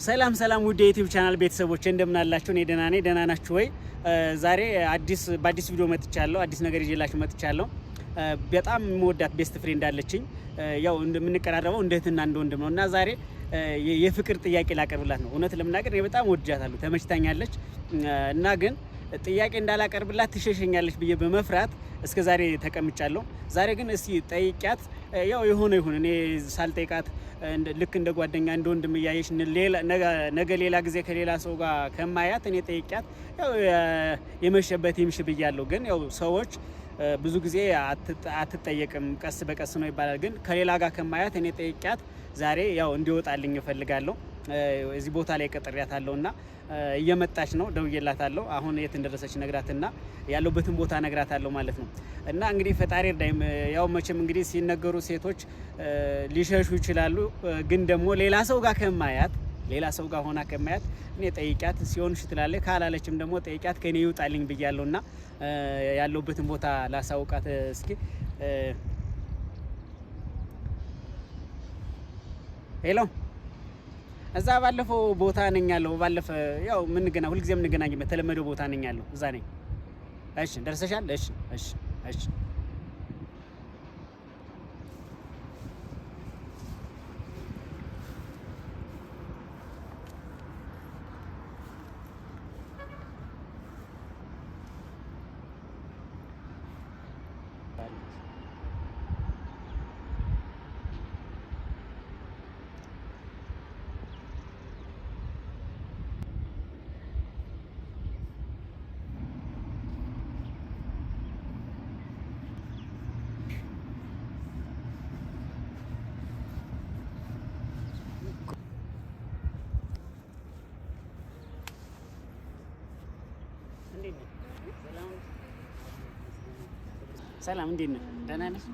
ሰላም ሰላም ውድ የዩቲዩብ ቻናል ቤተሰቦች እንደምን አላችሁ? እኔ ደህና ነኝ። ደህና ናችሁ ወይ? ዛሬ በአዲስ ቪዲዮ መጥቻለሁ። አዲስ ነገር ይዤላችሁ መጥቻለሁ። በጣም የምወዳት ቤስት ፍሬንድ አለችኝ። ያው እንደምንቀራረበው እንደ እህትና እንደ ወንድም ነውና ዛሬ የፍቅር ጥያቄ ላቀርብላት ነው። እውነት ለምናገር እኔ በጣም ወድጃታለሁ፣ ተመችታኛለች እና ግን ጥያቄ እንዳላቀርብላት ትሸሸኛለች ብዬ በመፍራት እስከ ዛሬ ተቀምጫለሁ። ዛሬ ግን እስቲ ጠይቂያት ያው የሆነ ይሁን እኔ ሳልጠይቃት ልክ እንደ ጓደኛ እንደ ወንድም እያየሽ ነገ ሌላ ጊዜ ከሌላ ሰው ጋር ከማያት እኔ ጠይቂያት ያው የመሸበት ይምሽ ብያለሁ። ግን ያው ሰዎች ብዙ ጊዜ አትጠየቅም ቀስ በቀስ ነው ይባላል። ግን ከሌላ ጋር ከማያት እኔ ጠይቂያት ዛሬ ያው እንዲወጣልኝ እፈልጋለሁ። እዚህ ቦታ ላይ ቀጥሬያታለሁና እየመጣች ነው። ደውዬላታለሁ። አሁን የት እንደደረሰች ነግራትና ያለበትን ቦታ ነግራታለሁ ማለት ነው። እና እንግዲህ ፈጣሪ እርዳኝ። ያው መቼም እንግዲህ ሲነገሩ ሴቶች ሊሸሹ ይችላሉ። ግን ደግሞ ሌላ ሰው ጋር ሆና ከማያት እኔ ጠይቂያት ሲሆንሽ ትላለች፣ ካላለችም ደግሞ ጠይቂያት ከኔ ይውጣልኝ ብያለሁና ያለበትን ቦታ ላሳውቃት እስኪ። ሄሎ እዛ ባለፈው ቦታ ነኝ ያለው። ያው ሁልጊዜ የምንገናኝበት ተለመደው ቦታ ነኝ ያለው፣ እዛ ነኝ። እሺ ደርሰሻል? እሺ ሰላም እንዴት ነህ? ደህና ነሽ?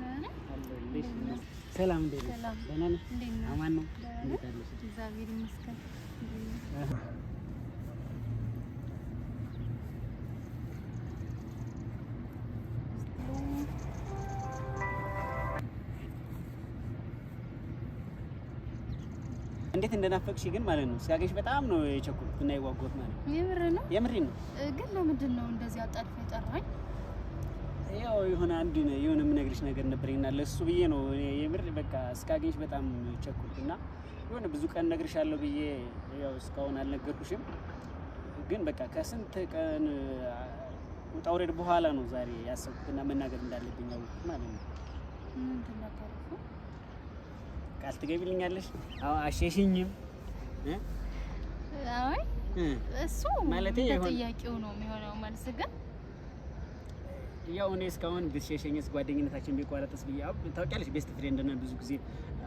ሰላም እንዴት ነህ? ደህና ነሽ? አማን ነው? እንዴት አለሽ? እግዚአብሔር ይመስገን። እንዴት እንደናፈቅሽ ግን ማለት ነው። ሲያገኝሽ በጣም ነው የቸኮልኩት እና የጓጓሁት ማለት ነው። የምሬን ነው። ግን ለምንድን ነው እንደዚህ አጣድፈ የጠራኝ? ያው የሆነ የምነግርሽ ነገር ነበርኝና ለሱ ብዬ ነው የምር በቃ እስካገኝሽ በጣም ቸኮልኩና የሆነ ብዙ ቀን ነግርሻለሁ ብዬ ያው እስካሁን አልነገርኩሽም። ግን በቃ ከስንት ቀን ውጣ ውረድ በኋላ ነው ዛሬ ያሰብኩትና መናገር እንዳለብኝ ያወቅኩት ማለት ነው። ምንድን ነበር? ቃል ትገቢልኛለሽ? አሸሽኝም? አይ እሱ ማለት ጥያቄው ነው የሚሆነው መልስ። ግን ያው እኔ እስካሁን ብትሸሸኝስ ጓደኝነታችን ቢቋረጥስ ብዬ ታውቂያለሽ፣ ቤስት ፍሬንድ ነን፣ ብዙ ጊዜ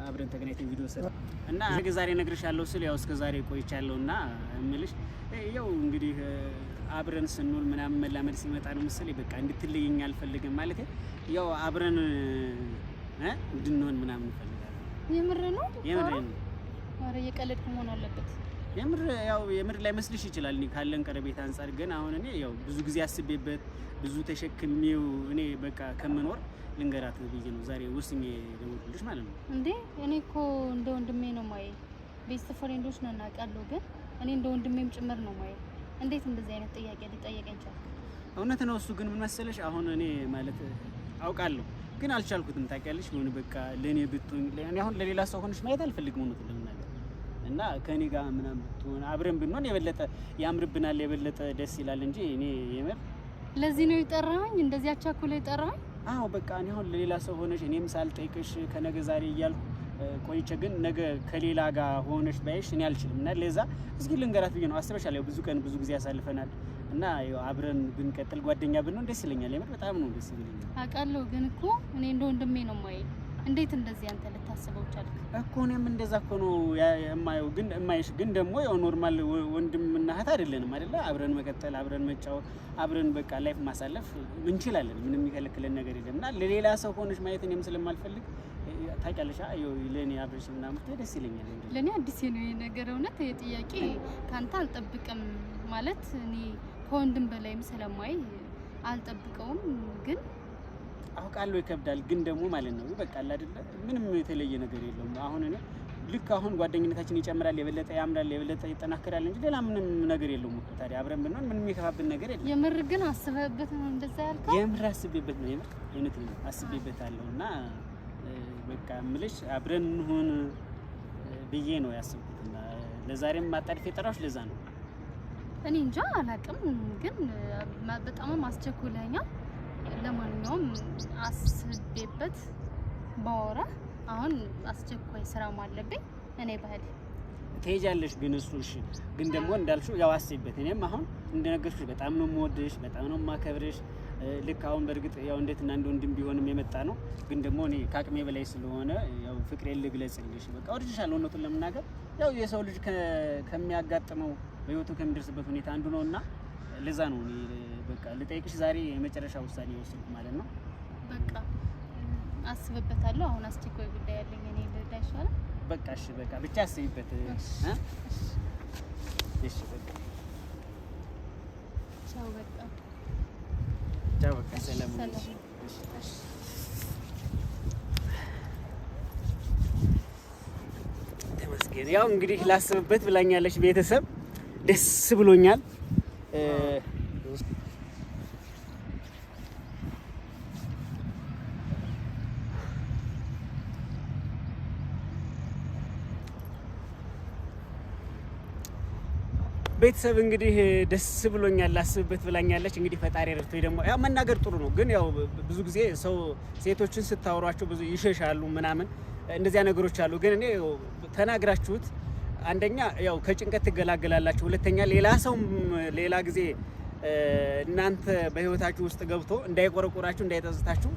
አብረን ተገናኝተን ቪዲዮ ሰራ እና ዛሬ እነግርሻለሁ ስል ያው እስከ ዛሬ ቆይቻለሁና እምልሽ ያው እንግዲህ አብረን ስንውል ምናምን መላመድ ሲመጣ ነው መሰለኝ በቃ እንድትለይኝ አልፈልግም ማለት ያው አብረን እንድንሆን ምናምን እንፈልጋለን። የምር ነው? የምር ነው። ኧረ እየቀለድኩ መሆን አለበት። የምር ላይ መስልሽ ይችላል እኔ ካለን ቀረቤት አንፃር። ግን አሁን እኔ ያው ብዙ ጊዜ አስቤበት ብዙ ተሸክሜው እኔ በቃ ከመኖር ልንገራት ብዬ ነው ዛሬ ወስኜ ደውልልሽ ማለት ነው። እንዴ እኔ እኮ እንደ ወንድሜ ነው ማየ። ቤስት ፍሬንዶች ነን አውቃለሁ። ግን እኔ እንደ ወንድሜም ጭምር ነው ማየ። እንዴት እንደዚህ አይነት ጥያቄ ሊጠየቀኝ ቻለ? እውነት ነው እሱ። ግን ምን መሰለሽ አሁን እኔ ማለት አውቃለሁ ግን አልቻልኩትም። ታውቂያለሽ ሆነ በቃ ለኔ ብትሆን እኔ አሁን ለሌላ ሰው ሆነሽ ማየት አልፈልግም እውነት ለምናገር እና ከኔ ጋር ምናምን ብትሆን አብረን ብንሆን የበለጠ ያምርብናል፣ የበለጠ ደስ ይላል እንጂ እኔ የምር ለዚህ ነው የጠራኸኝ? እንደዚህ አቻኩለ የጠራኸኝ? አዎ በቃ እኔ አሁን ለሌላ ሰው ሆነሽ እኔም ሳልጠይቅሽ ከነገ ዛሬ እያልኩ ቆይቼ ግን ነገ ከሌላ ጋር ሆነሽ ባይሽ እኔ አልችልም እና ለዛ እስኪ ልንገራት ብዬ ነው። አስበሻል ያው ብዙ ቀን ብዙ ጊዜ ያሳልፈናል እና ያው አብረን ብንቀጥል ጓደኛ ብንሆን ደስ ይለኛል። የምር በጣም ነው ደስ ይለኛል። አውቃለሁ ግን እኮ እኔ እንደ ወንድሜ ነው ማየ። እንዴት እንደዚህ አንተ ልታስበው ቻልክ? እኮ እኔም እንደዛ እኮ ነው የማየው። ግን የማይሽ ግን ደግሞ ያው ኖርማል ወንድምና እህት አይደለንም አይደለ? አብረን መቀጠል፣ አብረን መጫወት፣ አብረን በቃ ላይፍ ማሳለፍ እንችላለን። ምንም የሚከለክለን ነገር የለም እና ለሌላ ሰው ሆነሽ ማየት እኔም ስለማልፈልግ ታውቂያለሽ። ለኔ አብረሽ ምናምን ደስ ይለኛል። ለኔ አዲስ ነው ይሄ ነገር። እውነት ይሄ ጥያቄ ካንተ አልጠብቅም ማለት እኔ ከወንድም በላይም ስለማይ አልጠብቀውም። ግን አውቃለሁ ይከብዳል፣ ግን ደግሞ ማለት ነው በቃ አይደለ ምንም የተለየ ነገር የለውም። አሁን እኔ ልክ አሁን ጓደኝነታችን ይጨምራል፣ የበለጠ ያምራል፣ የበለጠ ይጠናከራል እንጂ ሌላ ምንም ነገር የለውም እኮ። ታዲያ አብረን ብንሆን ምንም የሚከፋብን ነገር የለም። የምር ግን አስበህበት ነው እንደዛ ያልከው? የምር አስቤበት ነው። የምር እውነት ነው አስቤበታለሁ። እና በቃ እምልሽ አብረን እንሁን ብዬ ነው ያሰብኩት። እና ለዛሬም ማጣድፍ የጠራሁሽ ለዛ ነው። እኔ እንጃ አላውቅም፣ ግን በጣም አስቸኩለኛል። ለማንኛውም አስቤበት ባወራ አሁን አስቸኳይ ስራም አለብኝ። እኔ ባህል ትሄጃለሽ ግን እሱ እሺ። ግን ደግሞ እንዳልሽው ያው አስቤበት። እኔም አሁን እንደነገርኩሽ በጣም ነው የምወድሽ፣ በጣም ነው የማከብርሽ። ልክ አሁን በእርግጥ ያው እንዴት እና እንደ ወንድም ቢሆንም የመጣ ነው። ግን ደግሞ እኔ ከአቅሜ በላይ ስለሆነ ያው ፍቅሬን ልግለጽልሽ። በቃ ወድሻለሁ። እውነቱን ለመናገር ያው የሰው ልጅ ከሚያጋጥመው በህይወቱ ከሚደርስበት ሁኔታ አንዱ ነውና ለዛ ነው እኔ በቃ ልጠይቅሽ ዛሬ የመጨረሻ ውሳኔ ወሰንኩ ማለት ነው። በቃ አስብበታለሁ። አሁን አስቸኳይ ጉዳይ ያለኝ እኔ ልዳ ይሻላል። በቃ እሺ፣ በቃ ብቻ አስቢበት። እሺ በቃ ቻው። በቃ ቻው። በቃ ሰላም። ተመስገን። ያው እንግዲህ ላስብበት ብላኛለች። ቤተሰብ ደስ ብሎኛል። ቤተሰብ እንግዲህ ደስ ብሎኛል። ላስብበት ብላኛለች። እንግዲህ ፈጣሪ ረድቶኝ ደግሞ ያው መናገር ጥሩ ነው፣ ግን ያው ብዙ ጊዜ ሰው ሴቶችን ስታወሯቸው ብዙ ይሸሻሉ ምናምን እንደዚያ ነገሮች አሉ። ግን እኔ ተናግራችሁት አንደኛ ያው ከጭንቀት ትገላገላላችሁ፣ ሁለተኛ ሌላ ሰው ሌላ ጊዜ እናንተ በህይወታችሁ ውስጥ ገብቶ እንዳይቆረቆራችሁ እንዳይጸጽታችሁ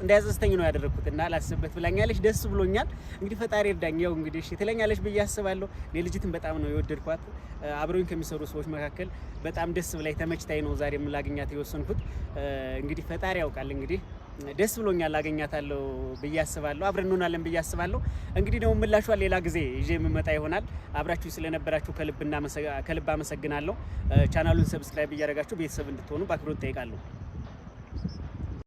ነው ያደረኩት። እና ላስብበት ብላኛለች። ደስ ብሎኛል። እንግዲህ ፈጣሪ እርዳኝ። ያው እንግዲህ ትለኛለች ብዬ አስባለሁ። እኔ ልጅትን በጣም ነው የወደድኳት። አብረውኝ ከሚሰሩ ሰዎች መካከል በጣም ደስ ብላኝ ተመችታኝ ነው ዛሬ ላገኛት የወሰንኩት። እንግዲህ ፈጣሪ ያውቃል። እንግዲህ ደስ ብሎኛል። አገኛታለሁ ብዬ አስባለሁ። አብረን እንሆናለን ብዬ አስባለሁ። እንግዲህ ደግሞ ምላሿን ሌላ ጊዜ ይዤ የምመጣ ይሆናል። አብራችሁ ስለነበራችሁ ከልብ አመሰግናለሁ። ቻናሉን ሰብስክራይብ እያደረጋችሁ ቤተሰብ እንድትሆኑ በአክብሮት ጠይቃለሁ።